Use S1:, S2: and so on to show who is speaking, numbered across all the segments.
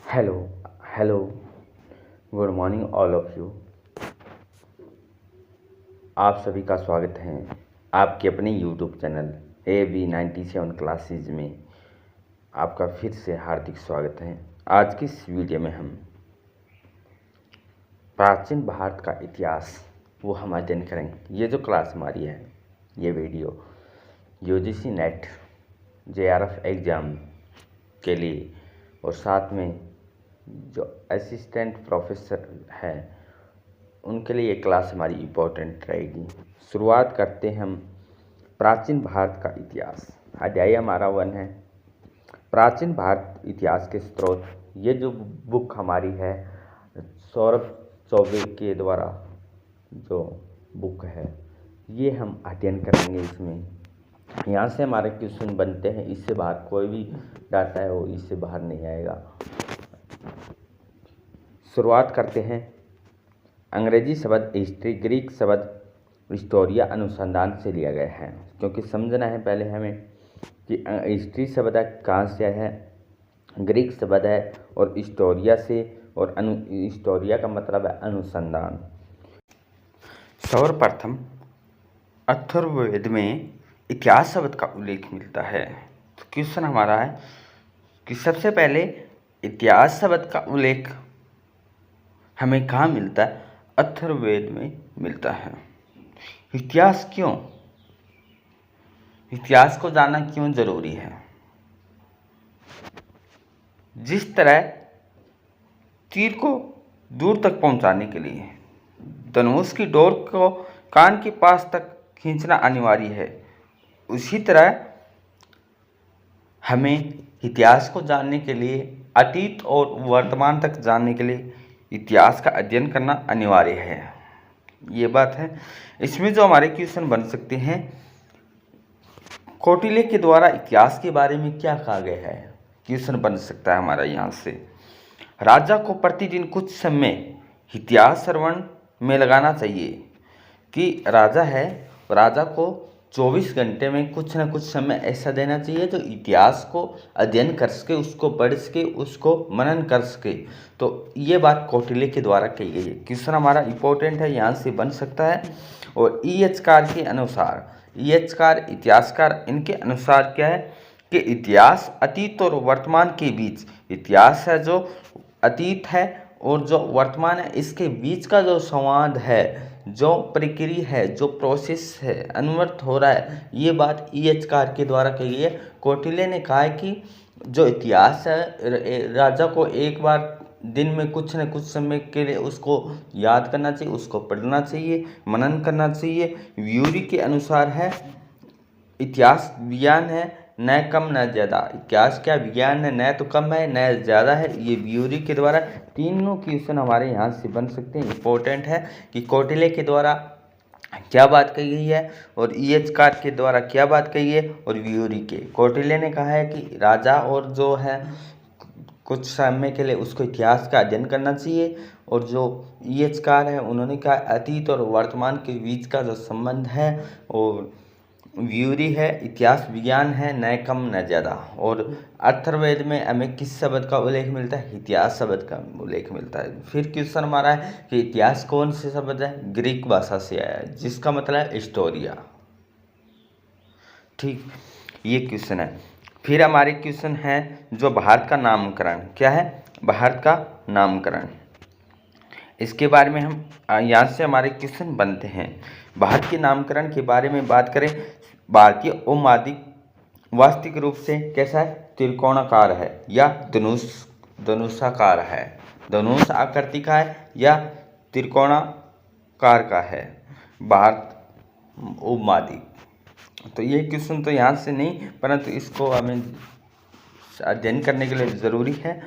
S1: Hello hello good morning all of you. आप सभी का स्वागत है आपके अपने यूट्यूब चैनल AB97 क्लासेज में। आपका फिर से हार्दिक स्वागत है। आज की इस वीडियो में हम प्राचीन भारत का इतिहास वो हम अध्ययन करेंगे। ये जो क्लास हमारी है, ये video UGC net JRF exam के लिए और साथ में जो असिस्टेंट प्रोफेसर है उनके लिए ये क्लास हमारी इम्पोर्टेंट रहेगी। शुरुआत करते हम प्राचीन भारत का इतिहास। अध्याय हमारा 1 है प्राचीन भारत इतिहास के स्रोत। ये जो बुक हमारी है सौरभ चौबे के द्वारा जो बुक है ये हम अध्ययन करेंगे। इसमें यहाँ से हमारे क्वेश्चन बनते हैं, इससे बाहर कोई भी डाटा है वो इससे बाहर नहीं आएगा। शुरुआत करते हैं। अंग्रेजी शब्द हिस्ट्री ग्रीक शब्द हिस्टोरिया अनुसंधान से लिया गया है, क्योंकि समझना है पहले हमें कि हिस्ट्री शब्द कहाँ से है, ग्रीक शब्द है और हिस्टोरिया से, और हिस्टोरिया का मतलब है अनुसंधान। सर्वप्रथम अथर्ववेद में इतिहास शब्द का उल्लेख मिलता है। तो क्वेश्चन हमारा है कि सबसे पहले इतिहास शब्द का उल्लेख हमें कहाँ मिलता है? अथर्ववेद में मिलता है। इतिहास क्यों? इतिहास को जानना क्यों जरूरी है? जिस तरह तीर को दूर तक पहुंचाने के लिए धनुष की डोर को कान के पास तक खींचना अनिवार्य है, उसी तरह हमें इतिहास को जानने के लिए अतीत और वर्तमान तक जानने के लिए इतिहास का अध्ययन करना अनिवार्य है। ये बात है। इसमें जो हमारे क्वेश्चन बन सकते हैं, कौटिल्य के द्वारा इतिहास के बारे में क्या कहा गया है, क्वेश्चन बन सकता है हमारा यहाँ से। राजा को प्रतिदिन कुछ समय इतिहास श्रवण में लगाना चाहिए। कि राजा है, राजा को 24 घंटे में कुछ ना कुछ समय ऐसा देना चाहिए जो इतिहास को अध्ययन कर सके, उसको पढ़ सके, उसको मनन कर सके। तो ये बात कौटिल्य के द्वारा कही गई है। क्वेश्चन हमारा इंपॉर्टेंट है, यहाँ से बन सकता है। और EH कार के अनुसार, EH कार इतिहासकार, इनके अनुसार क्या है कि इतिहास अतीत और वर्तमान के बीच, इतिहास है जो अतीत है और जो वर्तमान है इसके बीच का जो संवाद है, जो प्रक्रिया है, जो प्रोसेस है, अनवर्त हो रहा है, ये बात EH कार के द्वारा कही गई है। कौटिल्य ने कहा है कि जो इतिहास है राजा को एक बार दिन में कुछ न कुछ समय के लिए उसको याद करना चाहिए, उसको पढ़ना चाहिए, मनन करना चाहिए। व्यूरी के अनुसार है इतिहास विज्ञान है, न कम न ज़्यादा। इतिहास क्या विज्ञान है, न तो कम है न ज़्यादा है। ये व्यूरी के द्वारा तीनों क्वेश्चन हमारे यहाँ से बन सकते हैं। इंपॉर्टेंट है कि कौटिल्य के द्वारा क्या बात कही गई है और EH कार के द्वारा क्या बात कही है, और व्यूरी के। कौटिल्य ने कहा है कि राजा और जो है कुछ समय के लिए उसको इतिहास का अध्ययन करना चाहिए, और जो EH कार है उन्होंने कहा अतीत और वर्तमान के बीच का जो संबंध है, और व्यूरी है इतिहास विज्ञान है, न कम न ज़्यादा। और अथर्ववेद में हमें किस शब्द का उल्लेख मिलता है? इतिहास शब्द का उल्लेख मिलता है। फिर क्वेश्चन हमारा है कि इतिहास कौन से शब्द है? ग्रीक भाषा से आया है, जिसका मतलब है हिस्टोरिया। ठीक, ये क्वेश्चन है। फिर हमारे क्वेश्चन है जो भारत का नामकरण क्या है? भारत का नामकरण, इसके बारे में हम यहाँ से हमारे क्वेश्चन बनते हैं। भारत के नामकरण के बारे में बात करें, भारतीय उपमहाद्वीप वास्तविक रूप से कैसा है? त्रिकोणाकार है या धनुषाकार है, धनुष आकृति का है या त्रिकोणाकार का है भारत उपमहाद्वीप। तो ये क्वेश्चन तो यहाँ से नहीं, परंतु इसको हमें अध्ययन करने के लिए ज़रूरी है।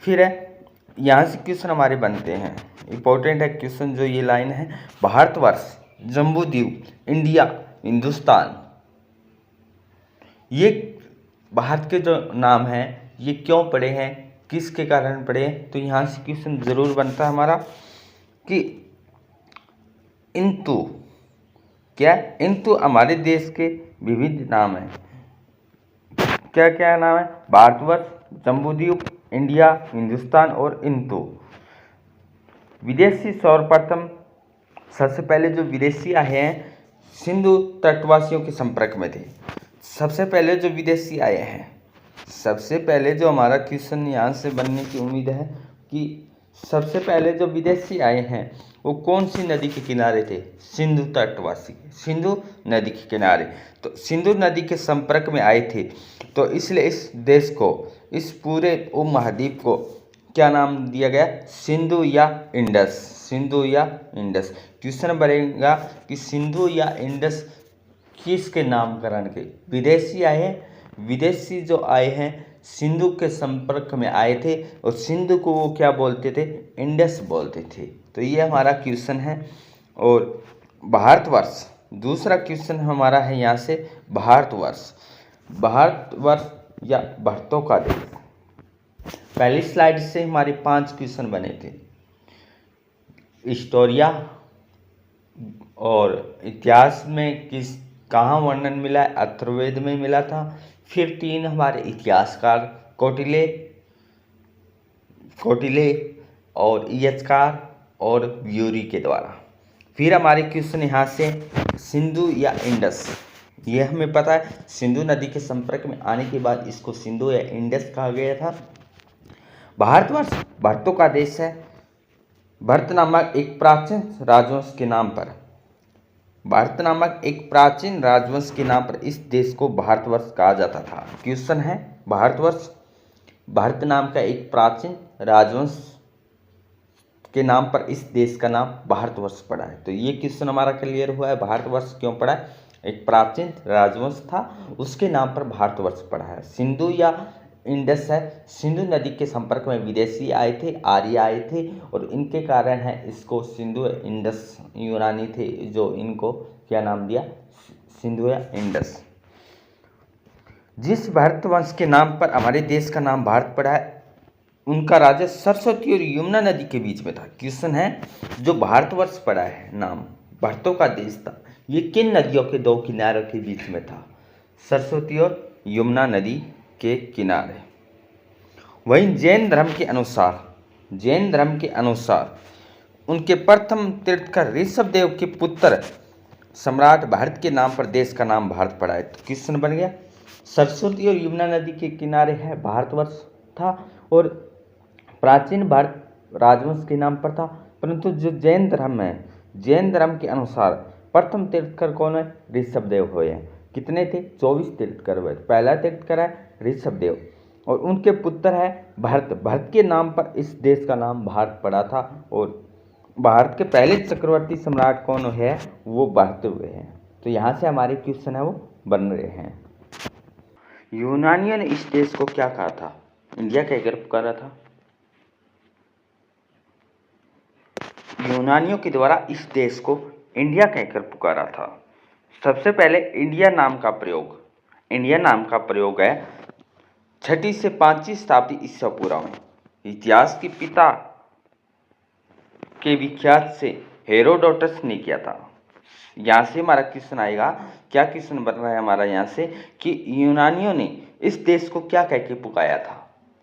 S1: फिर है यहाँ से क्वेश्चन हमारे बनते हैं। इंपॉर्टेंट है क्वेश्चन जो ये लाइन है, भारतवर्ष, जम्बूद्वीप, इंडिया, हिंदुस्तान, ये भारत के जो नाम हैं ये क्यों पड़े हैं, किसके कारण पड़े हैं? तो यहाँ से क्वेश्चन ज़रूर बनता है हमारा कि इंतु क्या, इंतु हमारे देश के विविध नाम हैं। क्या क्या नाम है? भारतवर्ष, जम्बूद्वीप, इंडिया, हिंदुस्तान और इंदु। विदेशी सर्वप्रथम सबसे पहले जो विदेशी आए हैं सिंधु तटवासियों के संपर्क में थे। सबसे पहले जो विदेशी आए हैं, सबसे पहले जो हमारा क्वेश्चन यहाँ से बनने की उम्मीद है कि सबसे पहले जो विदेशी आए हैं वो कौन सी नदी के किनारे थे? सिंधु तटवासी, सिंधु नदी के किनारे। तो सिंधु नदी के संपर्क में आए थे, तो इसलिए इस देश को, इस पूरे उपमहाद्वीप को क्या नाम दिया गया? सिंधु या इंडस, सिंधु या इंडस। क्वेश्चन बनेगा कि सिंधु या इंडस किसके नामकरण के? विदेशी आए हैं, विदेशी जो आए हैं सिंधु के संपर्क में आए थे और सिंधु को वो क्या बोलते थे? इंडस बोलते थे। तो ये हमारा क्वेश्चन है। और भारतवर्ष, दूसरा क्वेश्चन हमारा है यहाँ से भारतवर्ष। भारतवर्ष या भारतों का देश। पहली स्लाइड से हमारे 5 क्वेश्चन बने थे। हिस्टोरिया और इतिहास में कहाँ वर्णन मिला है? अथर्ववेद में मिला था। फिर 3 हमारे इतिहासकार कौटिल्य और इयचकार और ब्यूरी के द्वारा। फिर हमारे क्वेश्चन यहाँ से सिंधु या इंडस। ये हमें पता है सिंधु नदी के संपर्क में आने के बाद इसको सिंधु या इंडस कहा गया था। भारतवर्ष भारतों का देश है। भारत नामक एक प्राचीन राजवंश के नाम पर, भारत नामक एक प्राचीन राजवंश के नाम पर इस देश को भारतवर्ष कहा जाता था। क्वेश्चन है भारतवर्ष, भारत नाम का एक प्राचीन राजवंश के नाम पर इस देश का नाम भारतवर्ष पड़ा है। तो ये क्वेश्चन हमारा क्लियर हुआ है। भारतवर्ष क्यों पड़ा है? एक प्राचीन राजवंश था, उसके नाम पर भारतवर्ष पड़ा है। सिंधु या इंडस है, सिंधु नदी के संपर्क में विदेशी आए थे, आर्य आए थे और इनके कारण है इसको सिंधु इंडस, यूनानी थे जो इनको क्या नाम दिया? सिंधु या इंडस। जिस भारतवंश के नाम पर हमारे देश का नाम भारत पड़ा है उनका राज्य सरस्वती और यमुना नदी के बीच में था। क्वेश्चन है जो भारतवर्ष पड़ा है नाम, भारतों का देश था, ये किन नदियों के 2 किनारों के बीच में था? सरस्वती और यमुना नदी के किनारे। वहीं जैन धर्म के अनुसार उनके प्रथम तीर्थंकर ऋषभदेव के पुत्र सम्राट भारत के नाम पर देश का नाम भारत पड़ा है। तो क्वेश्चन बन गया सरस्वती और यमुना नदी के किनारे है भारतवर्ष था और प्राचीन भारत राजवंश के नाम पर था। परंतु जो जैन धर्म है, जैन धर्म के अनुसार प्रथम तीर्थंकर कौन है? ऋषभदेव हुए हैं। कितने थे? 24 तीर्थंकर हुए। पहला तीर्थंकर है ऋषभदेव और उनके पुत्र है भरत। भरत के नाम पर इस देश का नाम भारत पड़ा था और भारत के पहले चक्रवर्ती सम्राट कौन है? वो भरत हुए हैं। तो यहाँ से हमारे क्वेश्चन है वो बन रहे हैं। यूनानियों ने इस देश को क्या कहा था? इंडिया कहकर पुकारा था। यूनानियों के द्वारा इस देश को इंडिया कहकर पुकारा था। सबसे पहले इंडिया नाम का प्रयोग है 6वीं से 5वीं शताब्दी ईसा पूर्व में। इतिहास के पिता के विख्यात से हेरोडोटस ने किया था। यहाँ से हमारा क्वेश्चन आएगा, क्या क्वेश्चन बन रहा है हमारा यहाँ से कि यूनानियों ने इस देश को क्या कह के पुकारा था?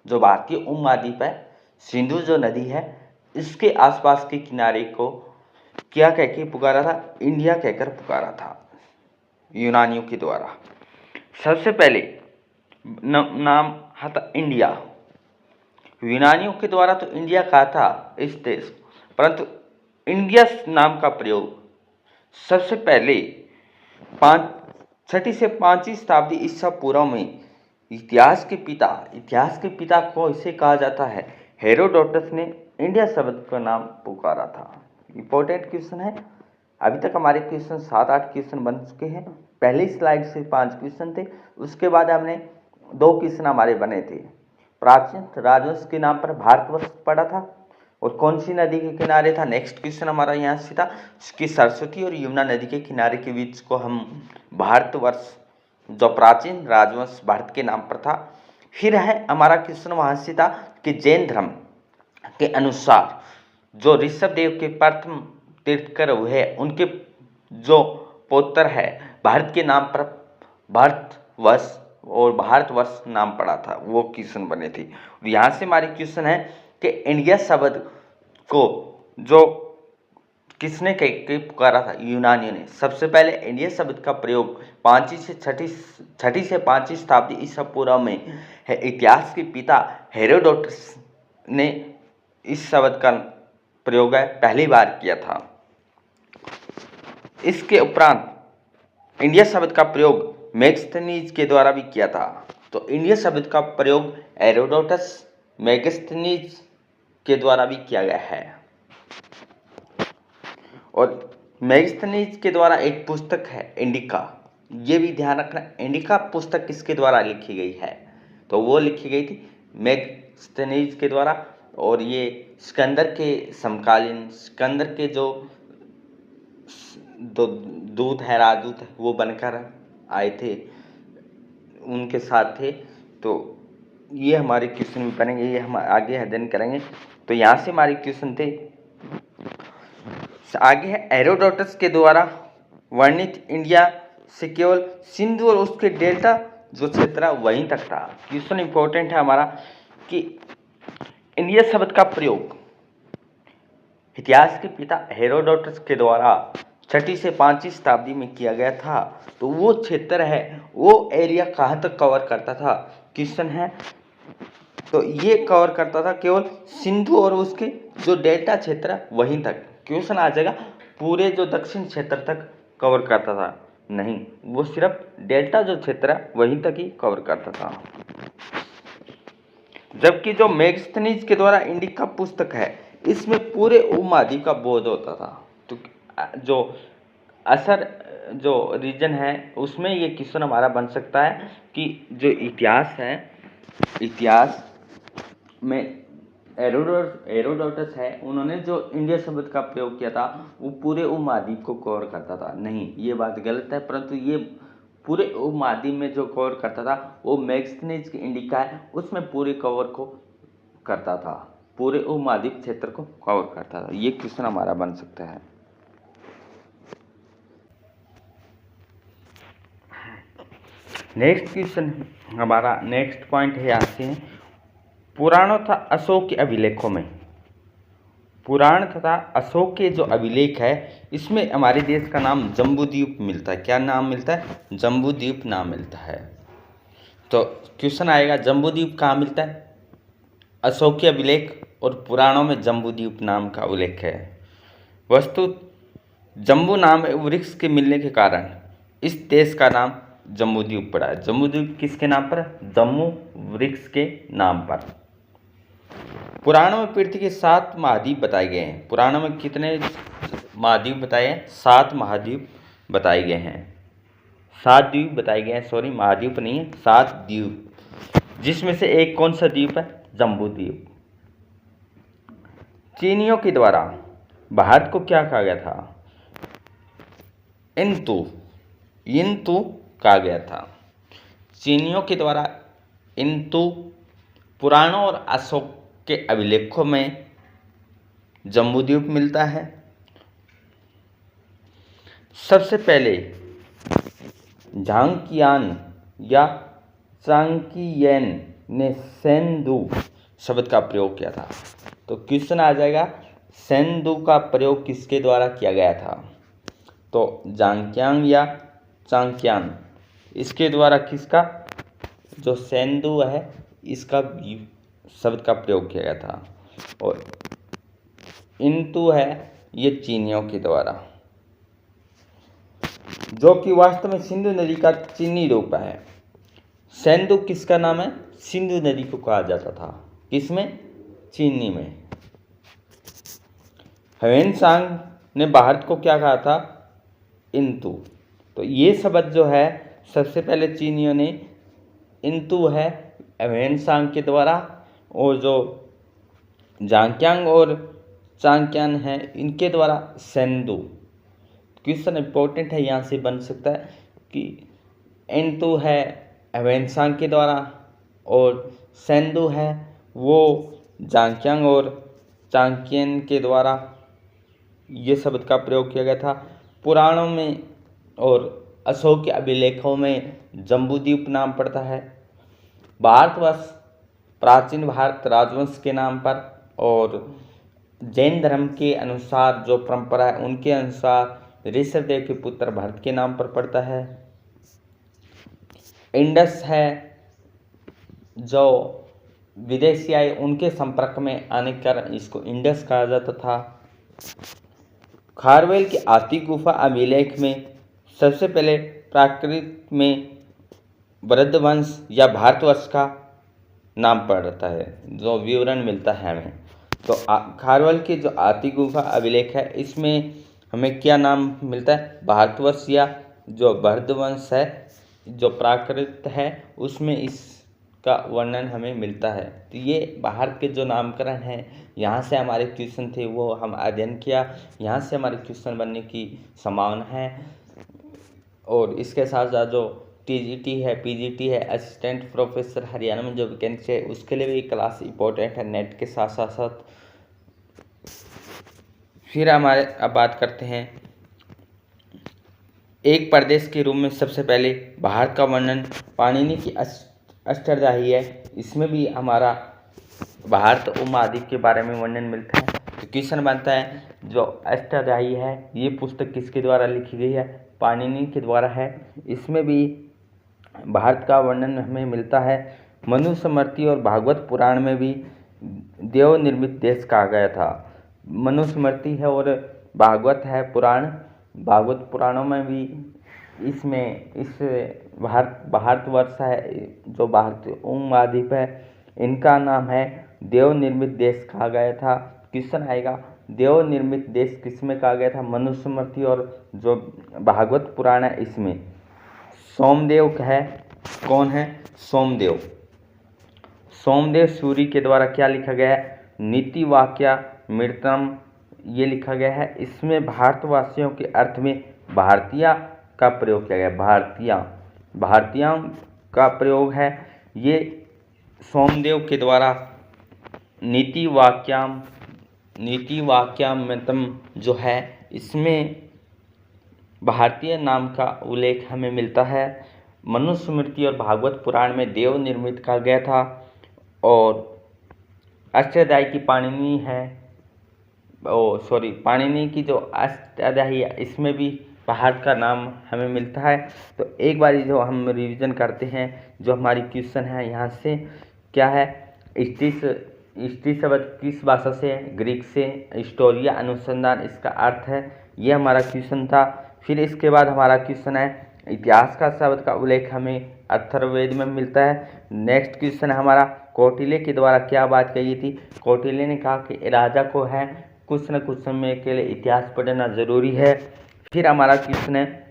S1: जो भारतीय उपमहाद्वीप है, सिंधु जो नदी है, इसके आसपास के किनारे को क्या कह के पुकारा था? इंडिया कहकर पुकारा था यूनानियों के द्वारा। सबसे पहले नाम था इंडिया। यूनानियों के द्वारा तो इंडिया कहा था इस देश, परंतु इंडिया नाम का प्रयोग सबसे पहले 6वीं से 5वीं शताब्दी ईसा पूर्व में इतिहास के पिता को इसे कहा जाता है हेरोडोटस ने इंडिया शब्द का नाम पुकारा था। इंपॉर्टेंट क्वेश्चन है। अभी तक हमारे क्वेश्चन 7-8 क्वेश्चन बन चुके हैं। पहली स्लाइड से 5 क्वेश्चन थे, उसके बाद हमने 2 क्वेश्चन हमारे बने थे। प्राचीन राजवंश के नाम पर भारतवर्ष पड़ा था और कौन सी नदी के किनारे था? नेक्स्ट क्वेश्चन हमारा यहाँ से था कि सरस्वती और यमुना नदी के किनारे के बीच को हम भारतवर्ष, जो प्राचीन राजवंश भारत के नाम पर था। फिर है हमारा क्वेश्चन वहाँ से था कि जैन धर्म के अनुसार जो ऋषभदेव के प्रथम तीर्थंकर हुए उनके जो पुत्र है भारत के नाम पर भारतवर्ष और भारतवर्ष नाम पड़ा था, वो क्वेश्चन बने थे। और यहाँ से हमारी क्वेश्चन है कि इंडिया शब्द को जो किसने कह पुकारा था? यूनानियों ने। सबसे पहले इंडिया शब्द का प्रयोग 5वीं से 5वीं शताब्दी ईसा पूर्व में है। इतिहास के पिता हेरोडोटस ने इस शब्द का प्रयोग पहली बार किया था। इसके उपरांत इंडिया शब्द का प्रयोग मेगस्थनीज के द्वारा भी किया था। तो इंडिया शब्द का प्रयोग हेरोडोटस, मेगस्थनीज के द्वारा भी किया गया है। और मेगस्थनीज के द्वारा एक पुस्तक है इंडिका, ये भी ध्यान रखना। इंडिका पुस्तक किसके द्वारा लिखी गई है? तो वो लिखी गई थी मेगस्थनीज के द्वारा। और ये सिकंदर के समकालीन, सिकंदर के जो दूत है, राजदूत है, वो बनकर आए थे, उनके साथ थे। तो ये हमारे क्वेश्चन में बनेंगे, ये हम आगे अध्ययन करेंगे। तो यहाँ से हमारे क्वेश्चन थे। आगे है हेरोडोटस के द्वारा वर्णित इंडिया से केवल सिंधु और उसके डेल्टा जो क्षेत्र है वहीं तक था। क्वेश्चन इंपॉर्टेंट है हमारा कि इंडिया शब्द का प्रयोग इतिहास के पिता हेरोडोटस के द्वारा 6वीं से 5वीं शताब्दी में किया गया था। तो वो क्षेत्र है, वो एरिया कहाँ तक कवर करता था? क्वेश्चन है। तो ये कवर करता था केवल सिंधु और उसके जो डेल्टा क्षेत्र है वहीं तक। क्वेश्चन आ जाएगा पूरे जो दक्षिण क्षेत्र तक कवर करता था? नहीं, वो सिर्फ डेल्टा जो क्षेत्र है वहीं तक ही कवर करता था। जबकि जो मेगस्थनीज के द्वारा इंडिका पुस्तक है, इसमें पूरे उपमहाद्वीप का बोध होता था। तो जो असर जो रीजन है उसमें ये क्वेश्चन हमारा बन सकता है कि जो इतिहास है, इतिहास में हेरोडोटस है, उन्होंने जो इंडिया शब्द का प्रयोग किया था वो पूरे उपमहाद्वीप को कवर करता था। नहीं, ये बात गलत है, परंतु ये पूरे उपमहाद्वीप में जो कवर करता था वो मेगस्थनीज की इंडिका है, उसमें पूरे कवर को करता था, पूरे उपमहाद्वीप क्षेत्र को कवर करता था। ये क्वेश्चन हमारा बन सकता है। नेक्स्ट क्वेश्चन हमारा, नेक्स्ट पॉइंट है यहाँ से, पुराणों तथा अशोक के अभिलेखों में, पुराण तथा अशोक के जो अभिलेख है इसमें हमारे देश का नाम जम्बूद्वीप मिलता है। क्या नाम मिलता है? जम्बूद्वीप नाम मिलता है। तो क्वेश्चन आएगा जम्बूद्वीप कहाँ मिलता है? अशोक के अभिलेख और पुराणों में जम्बूद्वीप नाम का उल्लेख है। वस्तु जम्बू नाम वृक्ष के मिलने के कारण इस देश का नाम जम्बूद्वीप पड़ा है। जम्बूद्वीप किसके नाम पर? जम्बू वृक्ष के नाम पर। पुराणों में पृथ्वी के 7 महाद्वीप बताए गए हैं। पुराणों में कितने महाद्वीप बताए हैं? 7 महाद्वीप बताए गए हैं। 7 द्वीप बताए गए हैं, सॉरी महाद्वीप नहीं है, 7 द्वीप, जिसमें से एक कौन सा द्वीप है? जम्बूद्वीप। चीनियों के द्वारा भारत को क्या कहा गया था? इंतु कहा गया था। चीनियों के द्वारा इंतु। पुराणों और अशोक के अभिलेखों में जम्बूद्वीप मिलता है। सबसे पहले झांकियान या चांकियन ने सेंदु शब्द का प्रयोग किया था। तो क्वेश्चन आ जाएगा सेंदु का प्रयोग किसके द्वारा किया गया था? तो झांकियांग या चांकियान, इसके द्वारा किसका, जो सेंदु है इसका शब्द का प्रयोग किया गया था। और इंतु है ये चीनियों के द्वारा, जो कि वास्तव में सिंधु नदी का चीनी रूप है। सेंदु किसका नाम है? सिंधु नदी को कहा जाता था। किसमें? चीनी में। ह्वेनसांग ने भारत को क्या कहा था? इंतु। तो ये शब्द जो है सबसे पहले चीनियों ने इंतु है ह्वेनसांग के द्वारा, और जो झांकियांग और चांक्यान है इनके द्वारा सेंदु। क्वेश्चन इंपॉर्टेंट है, यहाँ से बन सकता है कि इंतु है ह्वेनसांग के द्वारा और सेंदु है वो झांकियांग और चांक्यन के द्वारा ये शब्द का प्रयोग किया गया था। पुराणों में और अशोक के अभिलेखों में जम्बूद्वीप नाम पड़ता है। भारतवर्ष प्राचीन भारत राजवंश के नाम पर और जैन धर्म के अनुसार जो परंपरा है उनके अनुसार ऋषभदेव के पुत्र भरत के नाम पर पड़ता है। इंडस है जो विदेशी आए उनके संपर्क में आने के कारण इसको इंडस कहा जाता था। खारवेल के आती गुफा अभिलेख में सबसे पहले प्राकृत में भरतवंश या भारतवर्ष का नाम पड़ता है, जो विवरण मिलता है हमें। तो खारवेल के जो आती गुफा अभिलेख है इसमें हमें क्या नाम मिलता है, भारतवर्ष या जो भरतवंश है जो प्राकृत है उसमें इसका वर्णन हमें मिलता है। तो ये भारत के जो नामकरण हैं यहाँ से हमारे क्वेश्चन थे वो हम अध्ययन किया, यहाँ से हमारे क्वेश्चन बनने की संभावना है। और इसके साथ साथ जो टीजीटी है, पीजीटी है, असिस्टेंट प्रोफेसर हरियाणा में जो वैकेंसी है उसके लिए भी क्लास इंपॉर्टेंट है नेट के साथ साथ। फिर हमारे अब बात करते हैं एक प्रदेश के रूप में सबसे पहले भारत का वर्णन पाणिनि की अष्टाध्यायी है, इसमें भी हमारा भारत उपमहाद्वीप के बारे में वर्णन मिलता है। तो क्वेश्चन बनता है जो अष्टाध्यायी है ये पुस्तक किसके द्वारा लिखी गई है, पाणिनि के द्वारा है। इसमें भी भारत का वर्णन हमें मिलता है। मनुस्मृति और भागवत पुराण में भी देव निर्मित देश कहा गया था। मनुस्मृति है और भागवत है पुराण, भागवत पुराणों में भी इसमें इस भारतवर्ष है जो भारत उपमहाद्वीप है इनका नाम है देव निर्मित देश कहा गया था। क्वेश्चन आएगा देव निर्मित देश किसमें कहा गया था, मनुस्मृति और जो भागवत पुराण है इसमें। सोमदेव है, कौन है, सोमदेव। सोमदेव सूरी के द्वारा क्या लिखा गया है, नीति वाक्यामृतम ये लिखा गया है। इसमें भारतवासियों के अर्थ में भारतीय का प्रयोग किया गया, भारतीय का प्रयोग है। ये सोमदेव के द्वारा नीति वाक्यामृतम जो है इसमें भारतीय नाम का उल्लेख हमें मिलता है। मनुस्मृति और भागवत पुराण में देव निर्मित कहा गया था। और अष्टाध्यायी की पाणिनि है, पाणिनि की जो अष्टाध्यायी है इसमें भी भारत का नाम हमें मिलता है। तो एक बार जो हम रिवीजन करते हैं जो हमारी क्वेश्चन है यहाँ से क्या है, स्त्री शब्द किस भाषा से, ग्रीक से, हिस्टोरिया अनुसंधान इसका अर्थ है, ये हमारा क्वेश्चन था। फिर इसके बाद हमारा क्वेश्चन है इतिहास का शब्द का उल्लेख हमें अथर्ववेद में मिलता है। नेक्स्ट क्वेश्चन हमारा कौटिल्य के द्वारा क्या बात कही थी, कौटिल्य ने कहा कि राजा को है कुछ न कुछ समय के लिए इतिहास पढ़ना जरूरी है। फिर हमारा क्वेश्चन है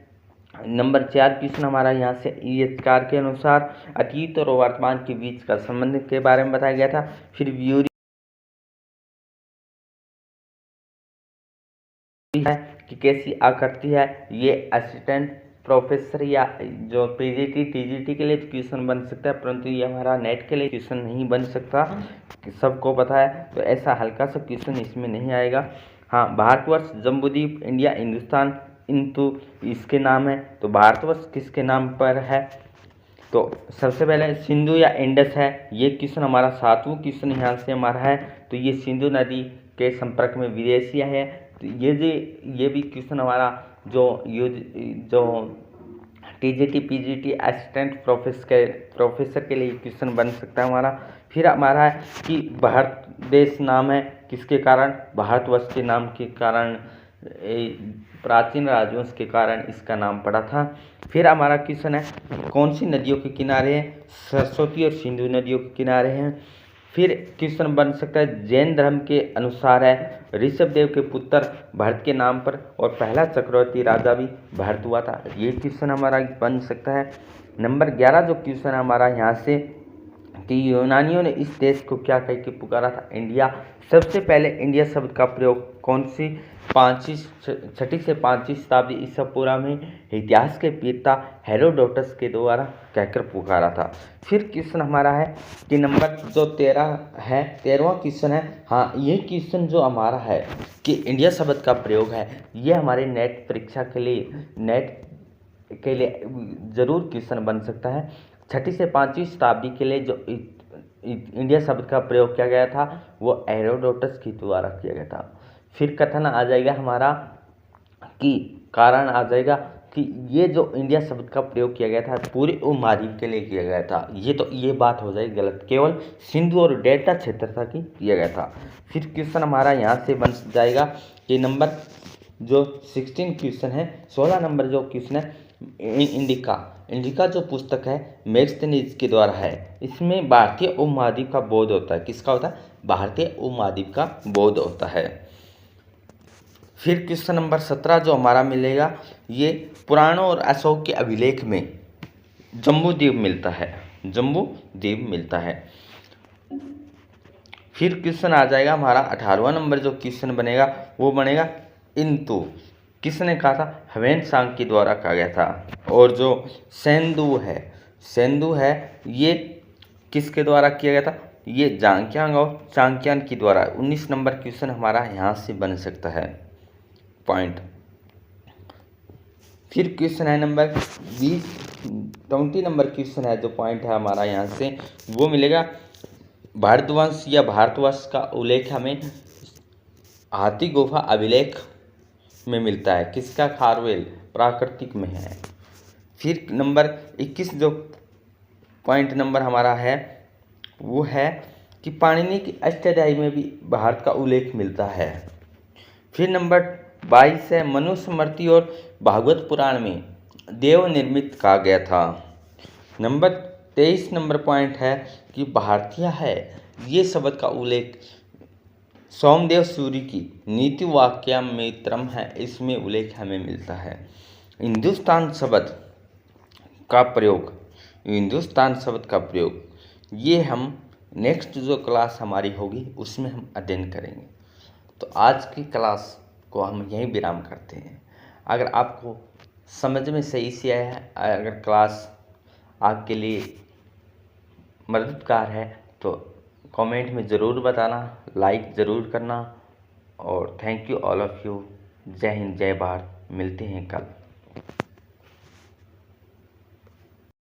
S1: नंबर 4 क्वेश्चन हमारा यहाँ से ईएचकार के अनुसार अतीत और वर्तमान के बीच का संबंध के बारे में बताया गया था। फिर व्यूरी है कि कैसी आकृति है, ये असिस्टेंट प्रोफेसर या जो पीजीटी टीजीटी के लिए क्वेश्चन बन सकता है, परंतु ये हमारा नेट के लिए क्वेश्चन नहीं बन सकता, सबको पता है। तो ऐसा हल्का सा क्वेश्चन इसमें नहीं आएगा। हाँ, भारतवर्ष, जम्बूद्वीप, इंडिया, हिंदुस्तान इंतु इसके नाम है। तो भारतवर्ष किसके नाम पर है, तो सबसे पहले सिंधु या इंडस है। ये क्वेश्चन हमारा 7वां क्वेश्चन यहाँ से हमारा है। तो ये सिंधु नदी के संपर्क में विदेशिया है। तो ये भी क्वेश्चन हमारा जो टीजीटी पीजीटी असिस्टेंट प्रोफेसर के लिए क्वेश्चन बन सकता है हमारा। फिर हमारा है कि भारत देश नाम है किसके कारण, भारतवर्ष के नाम के कारण, प्राचीन राजवंश के कारण इसका नाम पड़ा था। फिर हमारा क्वेश्चन है कौन सी नदियों के किनारे हैं, सरस्वती और सिंधु नदियों के किनारे हैं। फिर क्वेश्चन बन सकता है जैन धर्म के अनुसार है ऋषभदेव के पुत्र भरत के नाम पर और पहला चक्रवर्ती राजा भी भरत हुआ था। ये क्वेश्चन हमारा बन सकता है। नंबर 11 जो क्वेश्चन है हमारा यहाँ से कि यूनानियों ने इस देश को क्या कह के पुकारा था, इंडिया। सबसे पहले इंडिया शब्द का प्रयोग कौन सी 6वीं से 5वीं शताब्दी ईसा पूर्व में इतिहास के पिता हेरोडोटस के द्वारा कहकर पुकारा था। फिर क्वेश्चन हमारा है कि नंबर जो 13 है, 13वां क्वेश्चन है। हाँ, ये क्वेश्चन जो हमारा है कि इंडिया शब्द का प्रयोग है, ये हमारे नेट परीक्षा के लिए नेट के लिए ज़रूर क्वेश्चन बन सकता है। 6वीं से 5वीं शताब्दी के लिए जो इंडिया शब्द का प्रयोग किया गया था वो हेरोडोटस के द्वारा किया गया था। फिर कथन आ जाएगा हमारा कि कारण आ जाएगा कि ये जो इंडिया शब्द का प्रयोग किया गया था पूरे उपमहाद्वीप के लिए किया गया था। ये बात हो जाएगी गलत, केवल सिंधु और डेल्टा क्षेत्र तक ही किया गया था। फिर क्वेश्चन हमारा यहाँ से बन जाएगा कि नंबर जो 16 क्वेश्चन है, 16 नंबर जो क्वेश्चन है इंडिका जो पुस्तक है मैगस्थनीज के द्वारा है। इसमें भारतीय उपमहाद्वीप का बोध होता है। किसका होता है? भारतीय उपमहाद्वीप का बोध होता है। फिर क्वेश्चन नंबर 17 जो हमारा मिलेगा, ये पुराणों और अशोक के अभिलेख में जम्बूद्वीप मिलता है। फिर क्वेश्चन आ जाएगा हमारा 18वां नंबर जो क्वेश्चन बनेगा वो बनेगा इंतु किसने कहा था? ह्वेन सांग के द्वारा कहा गया था। और जो सेंदु है ये किसके द्वारा किया गया था? ये जांग्यांग और चांग्यान के द्वारा। 19 नंबर क्वेश्चन हमारा यहाँ से बन सकता है पॉइंट। फिर क्वेश्चन है नंबर 20 नंबर क्वेश्चन है जो पॉइंट है हमारा यहाँ से वो मिलेगा भारतवंश या भारतवर्ष का उल्लेख हमें हाथी गुफा अभिलेख में मिलता है। किसका? खारवेल प्राकृतिक में है। फिर नंबर 21 जो पॉइंट नंबर हमारा है वो है कि पाणिनि की अष्टाध्यायी में भी भारत का उल्लेख मिलता है। फिर नंबर 22 है मनुस्मृति और भागवत पुराण में देव निर्मित कहा गया था। नंबर 23 नंबर पॉइंट है कि भारतीय है ये शब्द का उल्लेख सोमदेव सूरी की नीति वाक्यामृतम है, इसमें उल्लेख हमें मिलता है। हिंदुस्तान शब्द का प्रयोग ये हम नेक्स्ट जो क्लास हमारी होगी उसमें हम अध्ययन करेंगे। तो आज की क्लास को हम यहीं विराम करते हैं। अगर आपको समझ में सही से आया है, अगर क्लास आपके लिए मददगार है तो कमेंट में ज़रूर बताना, लाइक ज़रूर करना। और thank you all of you. जय हिंद, जय भारत। मिलते हैं कल।